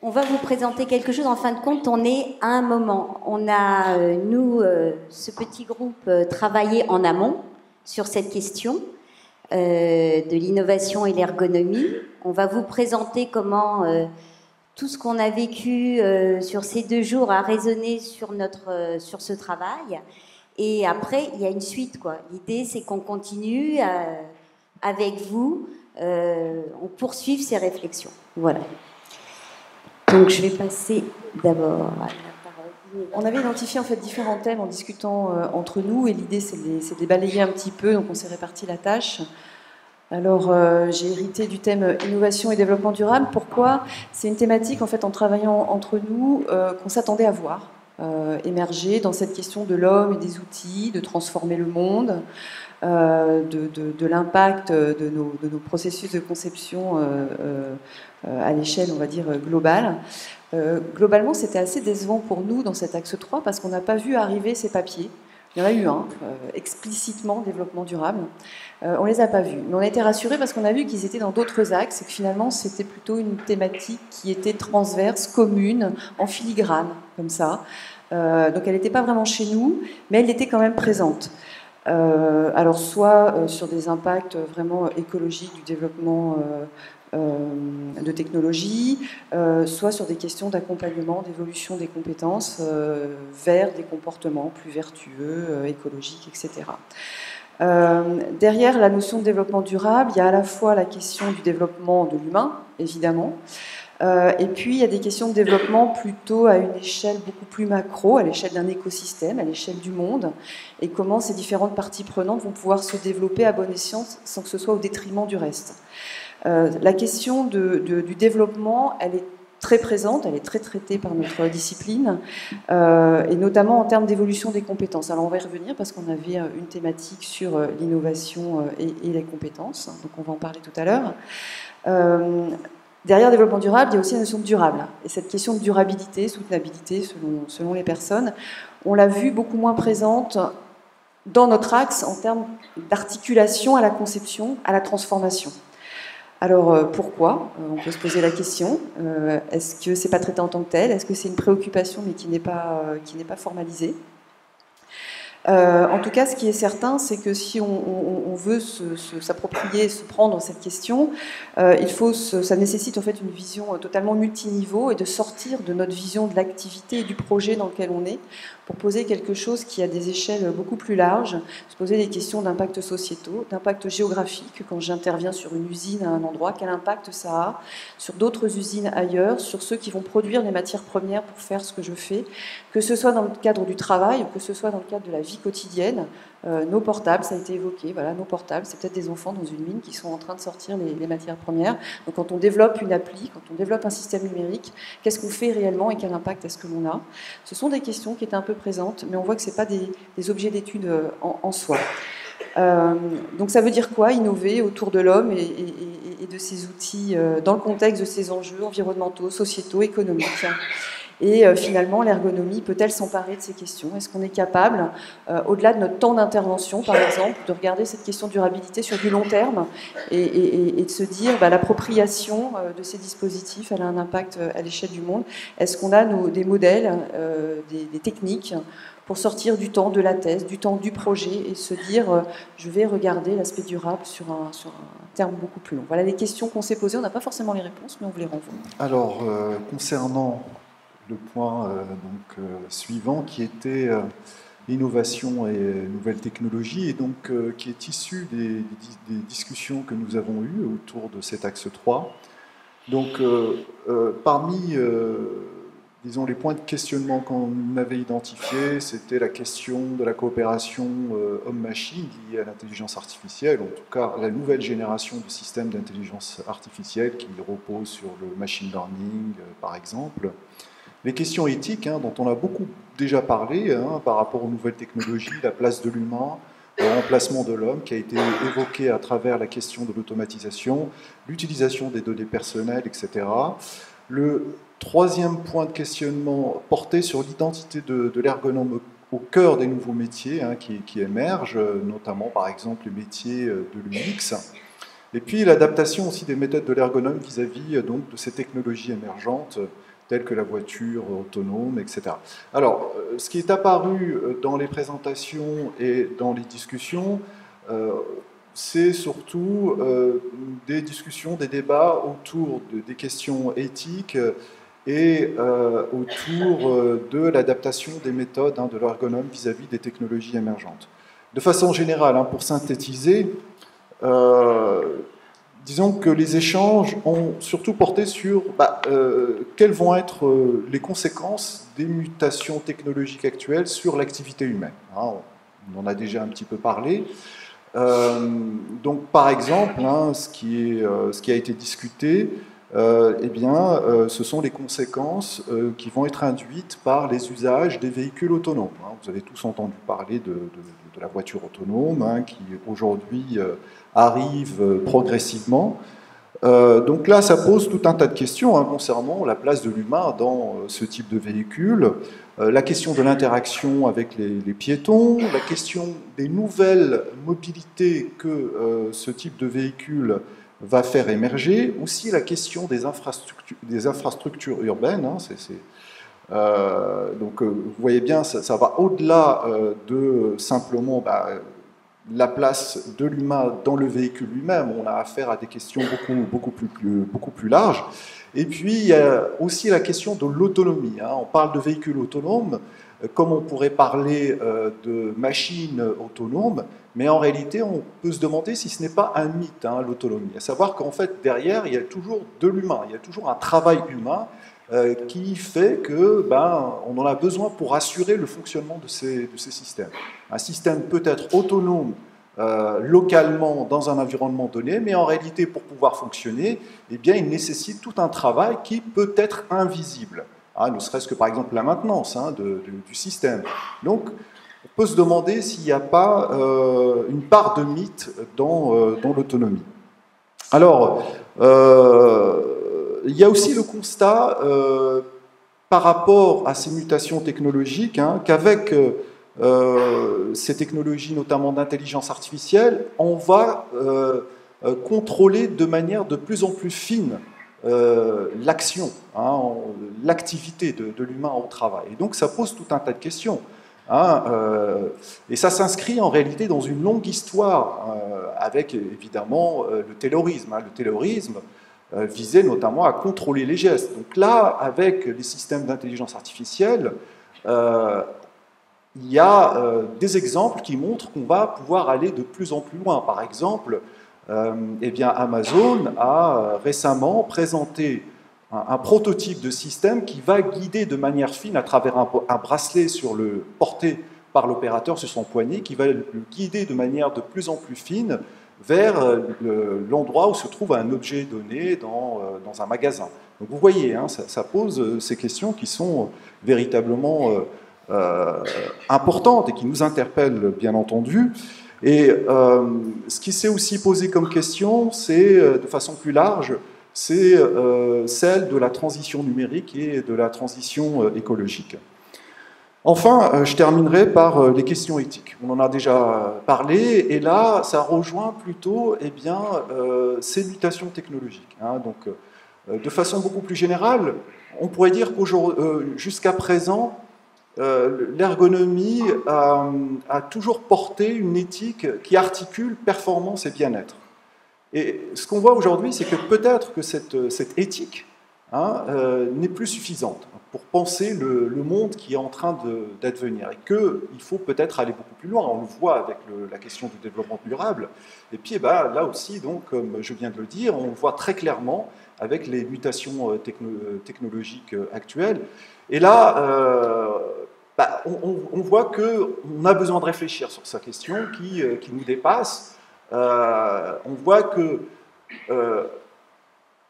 On va vous présenter quelque chose. En fin de compte, on est à un moment. On a, ce petit groupe, travaillé en amont sur cette question de l'innovation et l'ergonomie. On va vous présenter comment tout ce qu'on a vécu sur ces 2 jours a résonné sur ce travail. Et après, il y a une suite, quoi. L'idée, c'est qu'on continue avec vous, on poursuive ces réflexions. Voilà. Donc, je vais passer d'abord à la parole. On avait identifié en fait différents thèmes en discutant entre nous, et l'idée, c'est de les balayer un petit peu, donc on s'est réparti la tâche. Alors, j'ai hérité du thème innovation et développement durable. Pourquoi? C'est une thématique, en fait, en travaillant entre nous, qu'on s'attendait à voir émerger dans cette question de l'homme et des outils, de transformer le monde, de l'impact de nos processus de conception à l'échelle, on va dire, globale. Globalement, c'était assez décevant pour nous dans cet axe 3 parce qu'on n'a pas vu arriver ces papiers. Il y en a eu un, explicitement développement durable. On ne les a pas vus. Mais on a été rassurés parce qu'on a vu qu'ils étaient dans d'autres axes et que finalement, c'était plutôt une thématique qui était transverse, commune, en filigrane, comme ça. Donc elle n'était pas vraiment chez nous, mais elle était quand même présente. Alors soit sur des impacts vraiment écologiques du développement de technologie, soit sur des questions d'accompagnement, d'évolution des compétences vers des comportements plus vertueux, écologiques, etc. Derrière la notion de développement durable, il y a à la fois la question du développement de l'humain, évidemment, et puis il y a des questions de développement plutôt à une échelle beaucoup plus macro, à l'échelle d'un écosystème, à l'échelle du monde, et comment ces différentes parties prenantes vont pouvoir se développer à bon escient sans que ce soit au détriment du reste. La question du développement, elle est très présente, elle est très traitée par notre discipline, et notamment en termes d'évolution des compétences. Alors on va y revenir parce qu'on avait une thématique sur l'innovation et les compétences, donc on va en parler tout à l'heure. Derrière le développement durable, il y a aussi la notion de durable. Et cette question de durabilité, soutenabilité, selon les personnes, on l'a vu beaucoup moins présente dans notre axe en termes d'articulation à la conception, à la transformation. Alors pourquoi? On peut se poser la question. Est-ce que c'est pas traité en tant que tel? Est-ce que c'est une préoccupation mais qui n'est pas formalisée? En tout cas, ce qui est certain, c'est que si on veut s'approprier, se prendre cette question, ça nécessite en fait une vision totalement multiniveau et de sortir de notre vision de l'activité et du projet dans lequel on est pour poser quelque chose qui a des échelles beaucoup plus larges, se poser des questions d'impact sociétaux, d'impact géographique. Quand j'interviens sur une usine à un endroit, quel impact ça a sur d'autres usines ailleurs, sur ceux qui vont produire les matières premières pour faire ce que je fais, que ce soit dans le cadre du travail ou que ce soit dans le cadre de la vie quotidienne. Nos portables, ça a été évoqué, voilà, nos portables, c'est peut-être des enfants dans une mine qui sont en train de sortir les matières premières. Donc quand on développe une appli, quand on développe un système numérique, qu'est-ce qu'on fait réellement et quel impact est-ce que l'on a? Ce sont des questions qui étaient un peu présentes, mais on voit que ce n'est pas des objets d'étude en soi. Donc ça veut dire quoi, innover autour de l'homme et de ses outils dans le contexte de ses enjeux environnementaux, sociétaux, économiques? Et finalement, l'ergonomie peut-elle s'emparer de ces questions? Est-ce qu'on est capable, au-delà de notre temps d'intervention, par exemple, de regarder cette question de durabilité sur du long terme et de se dire l'appropriation de ces dispositifs, elle a un impact à l'échelle du monde? Est-ce qu'on a des modèles, des techniques pour sortir du temps de la thèse, du temps du projet et se dire je vais regarder l'aspect durable sur un terme beaucoup plus long? Voilà les questions qu'on s'est posées. On n'a pas forcément les réponses, mais on vous les renvoie. Alors, concernant le point suivant qui était l'innovation et nouvelles technologies et donc qui est issu des discussions que nous avons eues autour de cet axe 3. Donc parmi disons les points de questionnement qu'on avait identifiés, c'était la question de la coopération homme-machine liée à l'intelligence artificielle, en tout cas la nouvelle génération de systèmes d'intelligence artificielle qui reposent sur le machine learning par exemple. Les questions éthiques, dont on a beaucoup déjà parlé, par rapport aux nouvelles technologies, la place de l'humain, le remplacement de l'homme, qui a été évoqué à travers la question de l'automatisation, l'utilisation des données personnelles, etc. Le troisième point de questionnement portait sur l'identité de l'ergonome au cœur des nouveaux métiers qui émergent, notamment par exemple les métiers de l'UX. Et puis l'adaptation aussi des méthodes de l'ergonome vis-à-vis donc de ces technologies émergentes, telles que la voiture autonome, etc. Alors, ce qui est apparu dans les présentations et dans les discussions, c'est surtout des discussions, des débats autour des questions éthiques et autour de l'adaptation des méthodes de l'ergonome vis-à-vis des technologies émergentes. De façon générale, pour synthétiser, disons que les échanges ont surtout porté sur quelles vont être les conséquences des mutations technologiques actuelles sur l'activité humaine. On en a déjà un petit peu parlé. Donc, par exemple, ce qui a été discuté, ce sont les conséquences qui vont être induites par les usages des véhicules autonomes. Vous avez tous entendu parler de la voiture autonome, qui aujourd'hui arrive progressivement. Donc là, ça pose tout un tas de questions concernant la place de l'humain dans ce type de véhicule, la question de l'interaction avec les piétons, la question des nouvelles mobilités que ce type de véhicule va faire émerger, aussi la question des infrastructures urbaines. Donc vous voyez bien, ça va au-delà de simplement la place de l'humain dans le véhicule lui-même. On a affaire à des questions beaucoup plus larges. Et puis, il y a aussi la question de l'autonomie. On parle de véhicules autonomes, comme on pourrait parler de machines autonomes, mais en réalité, on peut se demander si ce n'est pas un mythe, l'autonomie. À savoir qu'en fait, derrière, il y a toujours de l'humain, il y a toujours un travail humain qui fait que on en a besoin pour assurer le fonctionnement de ces systèmes. Un système peut être autonome localement dans un environnement donné, mais en réalité, pour pouvoir fonctionner, il nécessite tout un travail qui peut être invisible, ne serait-ce que par exemple la maintenance du système. Donc, on peut se demander s'il n'y a pas une part de mythe dans l'autonomie. Alors, il y a aussi le constat, par rapport à ces mutations technologiques, qu'avec ces technologies, notamment d'intelligence artificielle, on va contrôler de manière de plus en plus fine l'action, l'activité de l'humain au travail. Et donc ça pose tout un tas de questions. Et ça s'inscrit en réalité dans une longue histoire, avec évidemment le taylorisme. Le taylorisme visait notamment à contrôler les gestes. Donc là, avec les systèmes d'intelligence artificielle, il y a des exemples qui montrent qu'on va pouvoir aller de plus en plus loin. Par exemple, Amazon a récemment présenté un prototype de système qui va guider de manière fine à travers un bracelet porté par l'opérateur sur son poignet, qui va le guider de manière de plus en plus fine vers l'endroit où se trouve un objet donné dans un magasin. Donc vous voyez, ça pose ces questions qui sont véritablement importantes et qui nous interpellent, bien entendu. Et ce qui s'est aussi posé comme question, c'est, de façon plus large, c'est celle de la transition numérique et de la transition écologique. Enfin, je terminerai par les questions éthiques. On en a déjà parlé, et là, ça rejoint plutôt ces mutations technologiques. Donc, de façon beaucoup plus générale, on pourrait dire jusqu'à présent, l'ergonomie a toujours porté une éthique qui articule performance et bien-être. Et ce qu'on voit aujourd'hui, c'est que peut-être que cette éthique n'est plus suffisante pour penser le monde qui est en train d'advenir, et qu'il faut peut-être aller beaucoup plus loin. On le voit avec la question du développement durable, et puis là aussi, donc, comme je viens de le dire, on le voit très clairement avec les mutations technologiques actuelles. Et là, on voit qu'on a besoin de réfléchir sur cette question qui nous dépasse. On voit que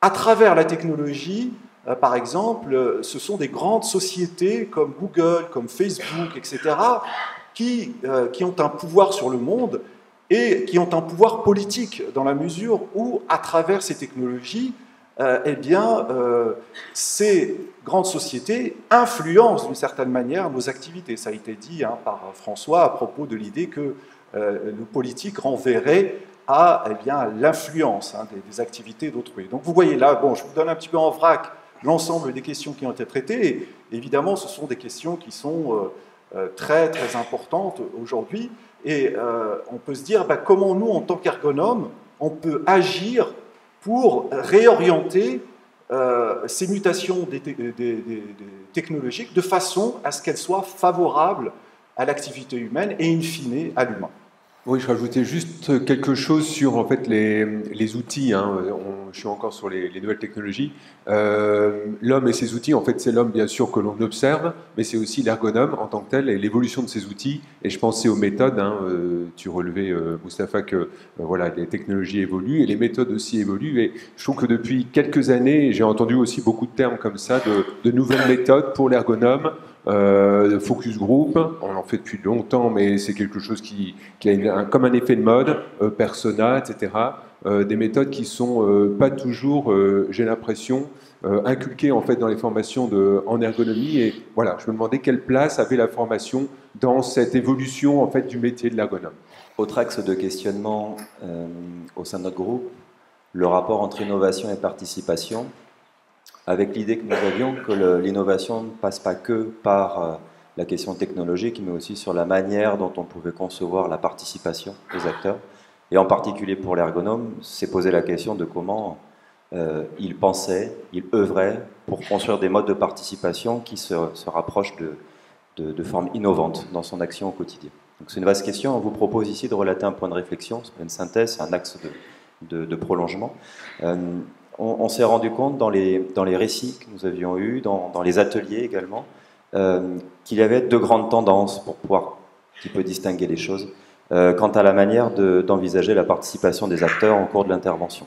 à travers la technologie, par exemple, ce sont des grandes sociétés comme Google, comme Facebook, etc., qui ont un pouvoir sur le monde et qui ont un pouvoir politique, dans la mesure où, à travers ces technologies, ces grandes sociétés influencent d'une certaine manière nos activités. Ça a été dit par François à propos de l'idée que le politique renverrait à l'influence des activités d'autrui. Donc vous voyez là, je vous donne un petit peu en vrac l'ensemble des questions qui ont été traitées. Et évidemment, ce sont des questions qui sont très, très importantes aujourd'hui. Et on peut se dire comment nous, en tant qu'ergonomes, on peut agir pour réorienter ces mutations technologiques de façon à ce qu'elles soient favorables à l'activité humaine et in fine à l'humain. Oui, je rajoutais juste quelque chose sur en fait les outils. Je suis encore sur les nouvelles technologies. L'homme et ses outils, en fait, c'est l'homme bien sûr que l'on observe, mais c'est aussi l'ergonome en tant que tel et l'évolution de ces outils. Et je pensais aux méthodes. Tu relevais, Mustapha, que voilà, les technologies évoluent et les méthodes aussi évoluent. Et je trouve que depuis quelques années, j'ai entendu aussi beaucoup de termes comme ça, de nouvelles méthodes pour l'ergonome. Focus group, on en fait depuis longtemps, mais c'est quelque chose qui a comme un effet de mode, persona, etc. Des méthodes qui sont pas toujours, j'ai l'impression, inculquées en fait dans les formations en ergonomie. Et voilà, je me demandais quelle place avait la formation dans cette évolution en fait du métier de l'ergonome. Autre axe de questionnement au sein de notre groupe, le rapport entre innovation et participation, avec l'idée que nous avions que l'innovation ne passe pas que par la question technologique, mais aussi sur la manière dont on pouvait concevoir la participation des acteurs. Et en particulier pour l'ergonome, c'est poser la question de comment il pensait, il œuvrait pour construire des modes de participation qui se rapprochent de formes innovantes dans son action au quotidien. Donc c'est une vaste question. On vous propose ici de relater un point de réflexion, c'est pas une synthèse, c'est un axe de prolongement. On s'est rendu compte dans les récits que nous avions eus, dans les ateliers également, qu'il y avait deux grandes tendances pour pouvoir un petit peu distinguer les choses quant à la manière d'envisager la participation des acteurs en cours de l'intervention.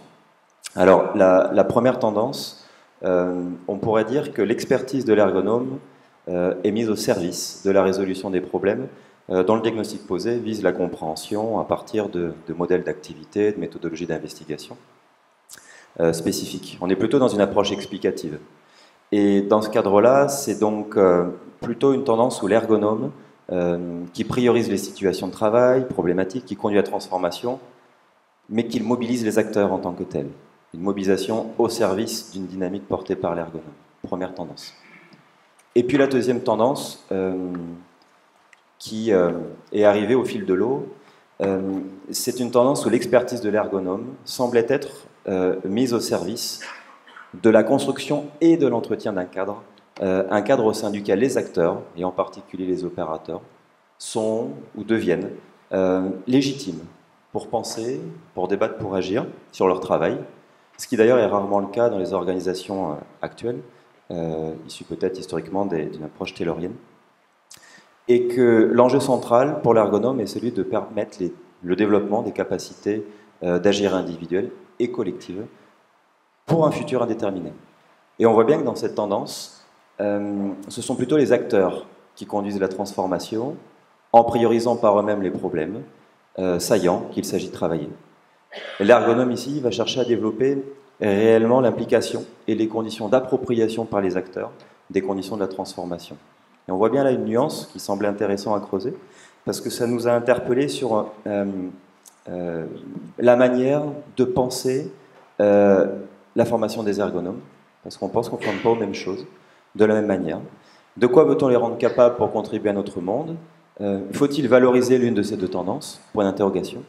Alors, la première tendance, on pourrait dire que l'expertise de l'ergonome est mise au service de la résolution des problèmes dont le diagnostic posé vise la compréhension à partir de modèles d'activité, de méthodologies d'investigation spécifiques. On est plutôt dans une approche explicative. Et dans ce cadre-là, c'est donc plutôt une tendance où l'ergonome, qui priorise les situations de travail, problématiques, qui conduit à la transformation, mais qui mobilise les acteurs en tant que tels. Une mobilisation au service d'une dynamique portée par l'ergonome. Première tendance. Et puis la deuxième tendance, qui est arrivée au fil de l'eau, c'est une tendance où l'expertise de l'ergonome semblait être mise au service de la construction et de l'entretien d'un cadre, un cadre au sein duquel les acteurs, et en particulier les opérateurs, sont ou deviennent légitimes pour penser, pour débattre, pour agir sur leur travail, ce qui d'ailleurs est rarement le cas dans les organisations actuelles, issues peut-être historiquement d'une approche taylorienne, et que l'enjeu central pour l'ergonome est celui de permettre le développement des capacités d'agir individuelles et collectives pour un futur indéterminé. Et on voit bien que dans cette tendance, ce sont plutôt les acteurs qui conduisent la transformation en priorisant par eux-mêmes les problèmes saillants qu'il s'agit de travailler. L'ergonome ici va chercher à développer réellement l'implication et les conditions d'appropriation par les acteurs des conditions de la transformation. Et on voit bien là une nuance qui semblait intéressante à creuser, parce que ça nous a interpellés sur la manière de penser la formation des ergonomes, parce qu'on pense qu'on ne forme pas aux mêmes choses, de la même manière. De quoi veut-on les rendre capables pour contribuer à notre monde? Faut-il valoriser l'une de ces deux tendances? Point d'interrogation.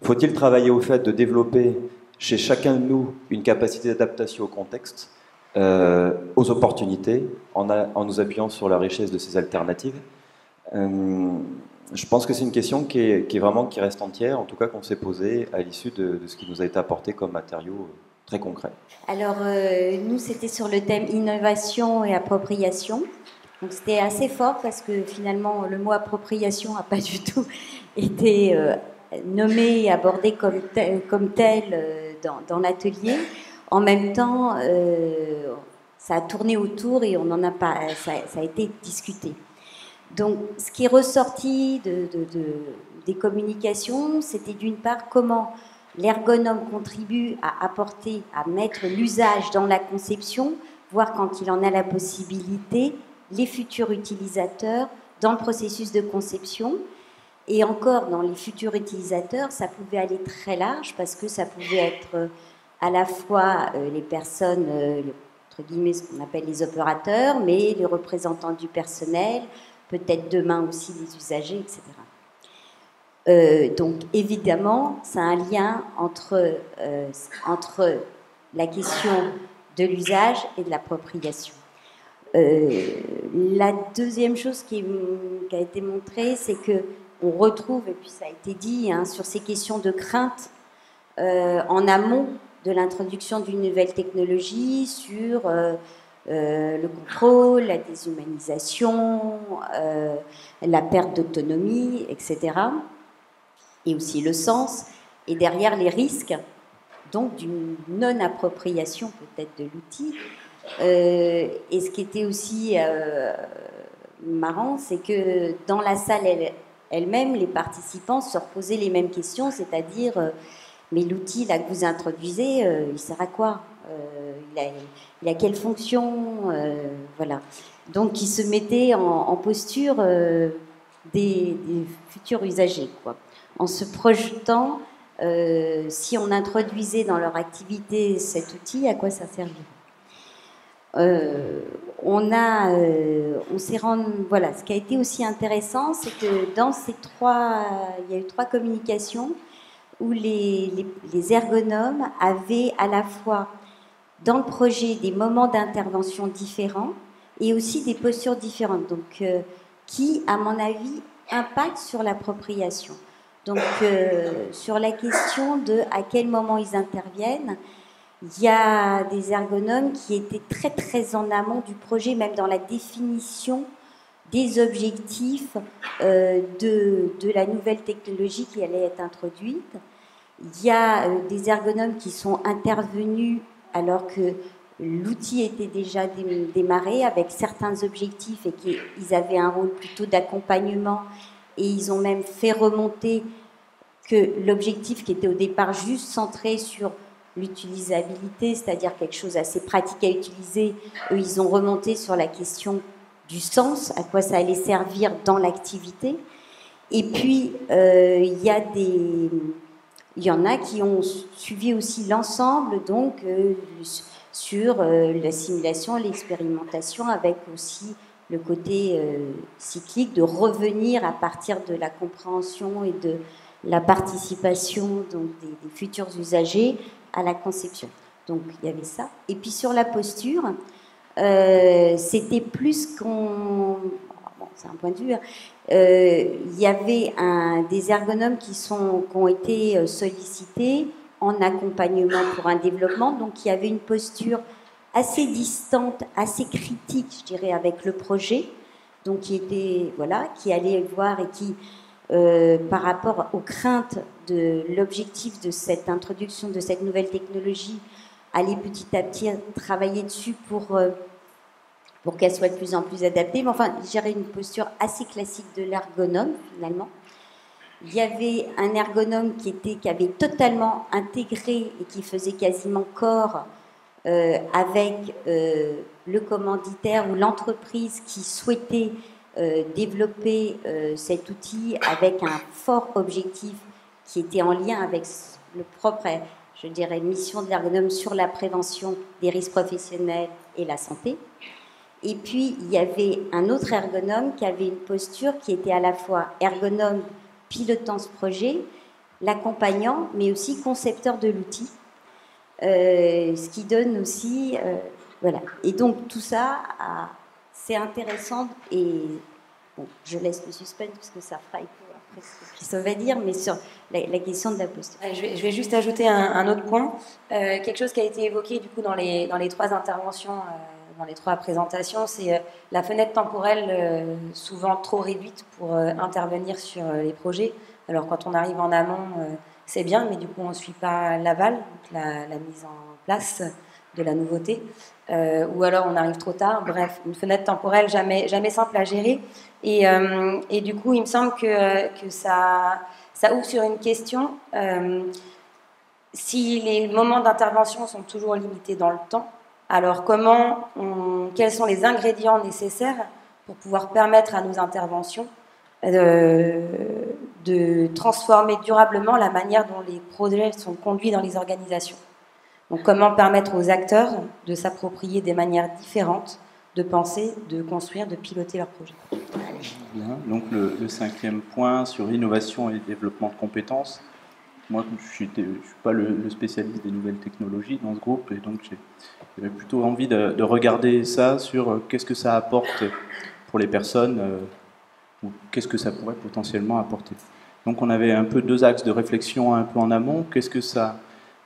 Faut-il travailler au fait de développer chez chacun de nous une capacité d'adaptation au contexte, aux opportunités, en nous appuyant sur la richesse de ces alternatives? Je pense que c'est une question qui reste entière, en tout cas qu'on s'est posée à l'issue de ce qui nous a été apporté comme matériau très concret. Alors, nous, c'était sur le thème innovation et appropriation. Donc, c'était assez fort parce que finalement, le mot appropriation n'a pas du tout été nommé et abordé comme tel dans l'atelier. En même temps, ça a tourné autour et on en a pas, ça a été discuté. Donc, ce qui est ressorti des communications, c'était d'une part comment l'ergonome contribue à apporter, à mettre l'usage dans la conception, voire quand il en a la possibilité, les futurs utilisateurs dans le processus de conception. Et encore, dans les futurs utilisateurs, ça pouvait aller très large parce que ça pouvait être à la fois les personnes, entre guillemets, ce qu'on appelle les opérateurs, mais les représentants du personnel, peut-être demain aussi les usagers, etc. Donc évidemment, c'est un lien entre la question de l'usage et de l'appropriation. La deuxième chose qui a été montrée, c'est qu'on retrouve, et puis ça a été dit, hein, sur ces questions de crainte en amont de l'introduction d'une nouvelle technologie, sur le contrôle, la déshumanisation, la perte d'autonomie, etc. Et aussi le sens, et derrière les risques, donc d'une non-appropriation peut-être de l'outil. Et ce qui était aussi marrant, c'est que dans la salle elle-même, les participants se reposaient les mêmes questions, c'est-à-dire, mais l'outil là que vous introduisez, il sert à quoi, il a quelle fonction, voilà. Donc ils se mettaient en posture des futurs usagers, quoi. En se projetant, si on introduisait dans leur activité cet outil, à quoi ça servirait. On s'est rendu, voilà, ce qui a été aussi intéressant, c'est que dans il y a eu 3 communications où les ergonomes avaient à la fois dans le projet des moments d'intervention différents et aussi des postures différentes, donc qui, à mon avis, impactent sur l'appropriation. Donc, sur la question de à quel moment ils interviennent, il y a des ergonomes qui étaient très très en amont du projet, même dans la définition des objectifs de la nouvelle technologie qui allait être introduite. Il y a des ergonomes qui sont intervenus alors que l'outil était déjà démarré avec certains objectifs et qu'ils avaient un rôle plutôt d'accompagnement. Et ils ont même fait remonter que l'objectif qui était au départ juste centré sur l'utilisabilité, c'est-à-dire quelque chose assez pratique à utiliser, eux, ils ont remonté sur la question du sens, à quoi ça allait servir dans l'activité. Et puis, il y en a qui ont suivi aussi l'ensemble, donc sur la simulation, l'expérimentation, avec aussi le côté cyclique, de revenir à partir de la compréhension et de la participation donc, des futurs usagers à la conception. Donc il y avait ça. Et puis sur la posture, c'était plus qu'on... Bon, c'est un point de vue. Hein. Il y avait des ergonomes qui ont été sollicités en accompagnement pour un développement. Donc il y avait une posture assez distante, assez critique, je dirais, avec le projet, donc qui allait voir et qui, par rapport aux craintes de l'objectif de cette introduction de cette nouvelle technologie, allait petit à petit travailler dessus pour qu'elle soit de plus en plus adaptée. Mais enfin, je dirais une posture assez classique de l'ergonome, finalement. Il y avait un ergonome qui avait totalement intégré et qui faisait quasiment corps avec le commanditaire ou l'entreprise qui souhaitait développer cet outil avec un fort objectif qui était en lien avec le propre, je dirais, mission de l'ergonome sur la prévention des risques professionnels et la santé. Et puis, il y avait un autre ergonome qui avait une posture qui était à la fois ergonome pilotant ce projet, l'accompagnant, mais aussi concepteur de l'outil. Ce qui donne aussi... voilà. Et donc, tout ça, c'est intéressant. Et bon, je laisse le suspense parce que ça fera écho après ce que Christophe va dire, mais sur la question de la posture. Je vais juste ajouter un autre point. Quelque chose qui a été évoqué du coup dans les 3 interventions, dans les 3 présentations, c'est la fenêtre temporelle souvent trop réduite pour intervenir sur les projets. Alors, quand on arrive en amont... c'est bien, mais du coup, on ne suit pas l'aval, donc la mise en place de la nouveauté, ou alors on arrive trop tard. Bref, une fenêtre temporelle jamais simple à gérer. Et du coup, il me semble que ça ouvre sur une question. Si les moments d'intervention sont toujours limités dans le temps, alors quels sont les ingrédients nécessaires pour pouvoir permettre à nos interventions de transformer durablement la manière dont les projets sont conduits dans les organisations. Donc comment permettre aux acteurs de s'approprier des manières différentes de penser, de construire, de piloter leur projet. Bien. Donc le 5e point sur l'innovation et le développement de compétences. Moi, je ne suis pas le spécialiste des nouvelles technologies dans ce groupe, et donc j'avais plutôt envie de regarder ça sur qu'est-ce que ça apporte pour les personnes, ou qu'est-ce que ça pourrait potentiellement apporter. Donc on avait un peu 2 axes de réflexion un peu en amont. Qu'est-ce que ça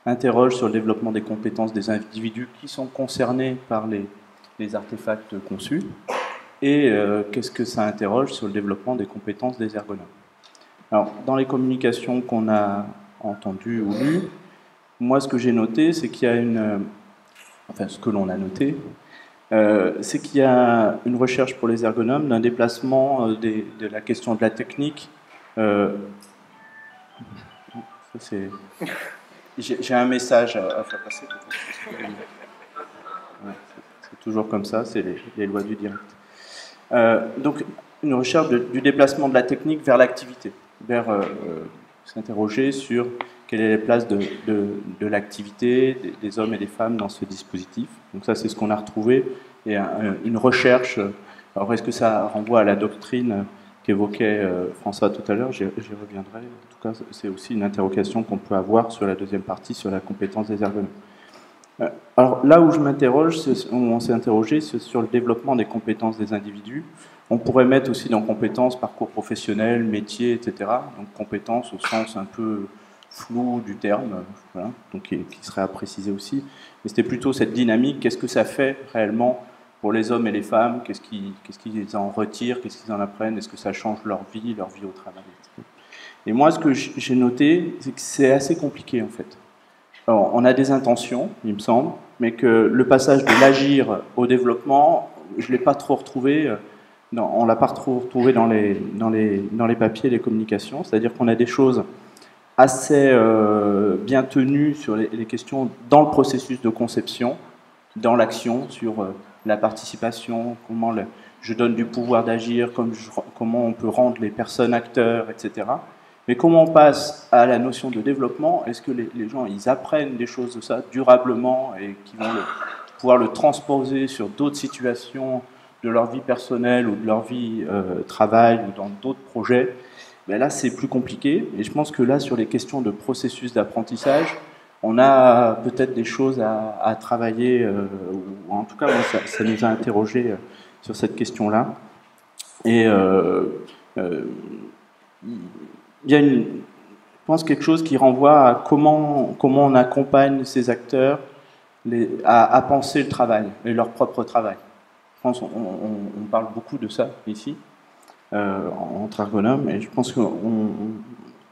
interroge sur le développement des compétences des individus qui sont concernés par les artefacts conçus, et qu'est-ce que ça interroge sur le développement des compétences des ergonomes. Alors, dans les communications qu'on a entendues ou lues, moi, ce que j'ai noté, c'est qu'il y a enfin, ce que l'on a noté, c'est qu'il y a une recherche pour les ergonomes d'un déplacement de la question de la technique. J'ai un message à faire passer. C'est toujours comme ça, c'est les lois du direct. Donc, une recherche du déplacement de la technique vers l'activité, vers s'interroger sur quelle est la place de l'activité des hommes et des femmes dans ce dispositif. Donc ça, c'est ce qu'on a retrouvé, et une recherche. Alors, est-ce que ça renvoie à la doctrine qu'évoquait François tout à l'heure? J'y reviendrai. En tout cas, c'est aussi une interrogation qu'on peut avoir sur la deuxième partie, sur la compétence des ergonomes. Alors là où je m'interroge, où on s'est interrogé, c'est sur le développement des compétences des individus. On pourrait mettre aussi dans compétences, parcours professionnel, métier, etc. Donc compétences au sens un peu flou du terme, voilà, donc qui serait à préciser aussi. Mais c'était plutôt cette dynamique, qu'est-ce que ça fait réellement pour les hommes et les femmes, qu'est-ce qu'ils en retirent, qu'est-ce qu'ils en apprennent, est-ce que ça change leur vie au travail, etc. Et moi, ce que j'ai noté, c'est que c'est assez compliqué en fait. Alors, on a des intentions, il me semble, mais que le passage de l'agir au développement, je ne l'ai pas trop retrouvé, on ne l'a pas trop retrouvé dans les papiers, les communications, c'est-à-dire qu'on a des choses assez bien tenues sur les questions dans le processus de conception, dans l'action, sur la participation, comment je donne du pouvoir d'agir, comment on peut rendre les personnes acteurs, etc. Mais comment on passe à la notion de développement? Est-ce que les gens ils apprennent des choses de ça durablement et qu'ils vont pouvoir le transposer sur d'autres situations de leur vie personnelle ou de leur vie travail ou dans d'autres projets? Ben là, c'est plus compliqué. Et je pense que là, sur les questions de processus d'apprentissage, on a peut-être des choses à travailler, ou en tout cas, moi, ça nous a interrogés sur cette question-là. Et il y a je pense quelque chose qui renvoie à comment on accompagne ces acteurs à penser le travail et leur propre travail. Je pense on parle beaucoup de ça ici, entre ergonomes, et je pense que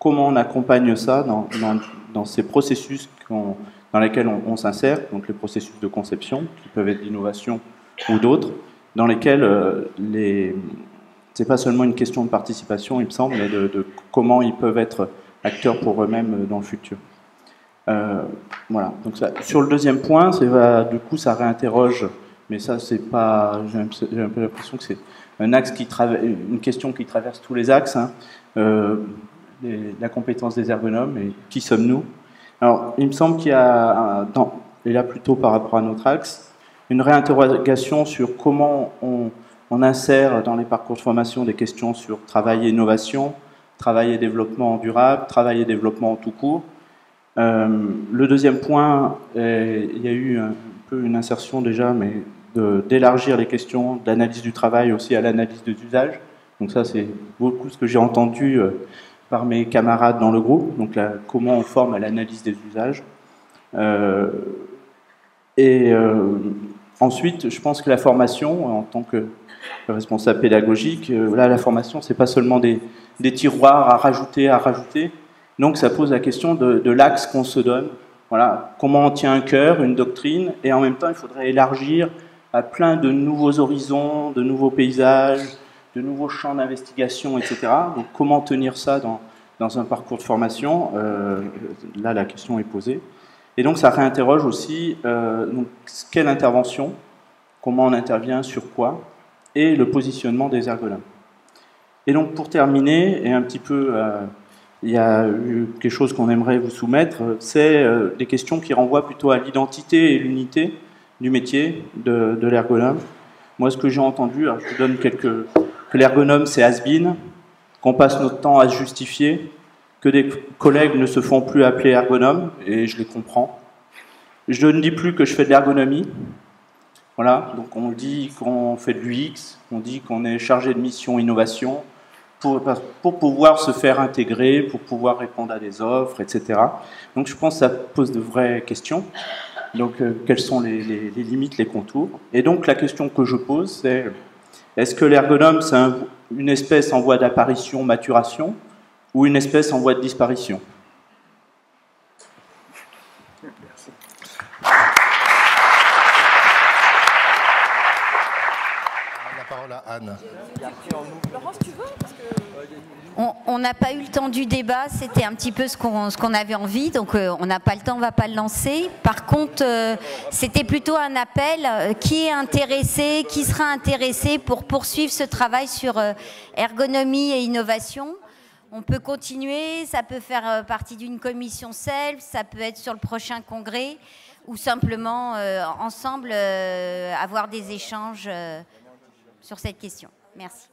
comment on accompagne ça dans ces processus dans lesquels on s'insère, donc les processus de conception, qui peuvent être d'innovation ou d'autres, dans lesquels c'est pas seulement une question de participation, il me semble, mais de comment ils peuvent être acteurs pour eux-mêmes dans le futur. Voilà. Donc ça, sur le deuxième point, du coup, ça réinterroge, mais ça, c'est pas. J'ai un peu l'impression que c'est un axe une question qui traverse tous les axes. Hein, la compétence des ergonomes et qui sommes-nous. Alors, il me semble qu'il y a, et là plutôt par rapport à notre axe, une réinterrogation sur comment on insère dans les parcours de formation des questions sur travail et innovation, travail et développement durable, travail et développement tout court. Le deuxième point, il y a eu un peu une insertion déjà, mais d'élargir les questions d'analyse du travail aussi à l'analyse des usages. Donc ça, c'est beaucoup ce que j'ai entendu par mes camarades dans le groupe. Donc là, comment on forme à l'analyse des usages. Ensuite, je pense que la formation, en tant que responsable pédagogique, là, la formation, c'est pas seulement des tiroirs à rajouter. Donc, ça pose la question de l'axe qu'on se donne. Voilà, comment on tient un cœur, une doctrine, et en même temps, il faudrait élargir à plein de nouveaux horizons, de nouveaux paysages, de nouveaux champs d'investigation, etc. Donc, comment tenir ça dans un parcours de formation? Là, la question est posée. Et donc, ça réinterroge aussi quelle intervention, comment on intervient sur quoi, et le positionnement des ergonomes. Et donc, pour terminer, et un petit peu il y a eu quelque chose qu'on aimerait vous soumettre, c'est des questions qui renvoient plutôt à l'identité et l'unité du métier de l'ergonome. Moi, ce que j'ai entendu, alors je vous donne que l'ergonome, c'est has-been, qu'on passe notre temps à se justifier, que des collègues ne se font plus appeler ergonomes, et je les comprends. Je ne dis plus que je fais de l'ergonomie. Voilà, donc on dit qu'on fait de l'UX, on dit qu'on est chargé de mission innovation, pour pouvoir se faire intégrer, pour pouvoir répondre à des offres, etc. Donc je pense que ça pose de vraies questions. Donc quelles sont les limites, les contours? Et donc la question que je pose, c'est est-ce que l'ergonome, c'est une espèce en voie d'apparition, maturation, ou une espèce en voie de disparition? Merci. La parole à Anne. Laurence, tu veux parce que... On n'a pas eu le temps du débat, c'était un petit peu ce qu'on avait envie, donc on n'a pas le temps, on ne va pas le lancer. Par contre, c'était plutôt un appel, qui est intéressé, qui sera intéressé pour poursuivre ce travail sur ergonomie et innovation. On peut continuer, ça peut faire partie d'une commission self, ça peut être sur le prochain congrès, ou simplement ensemble avoir des échanges sur cette question. Merci.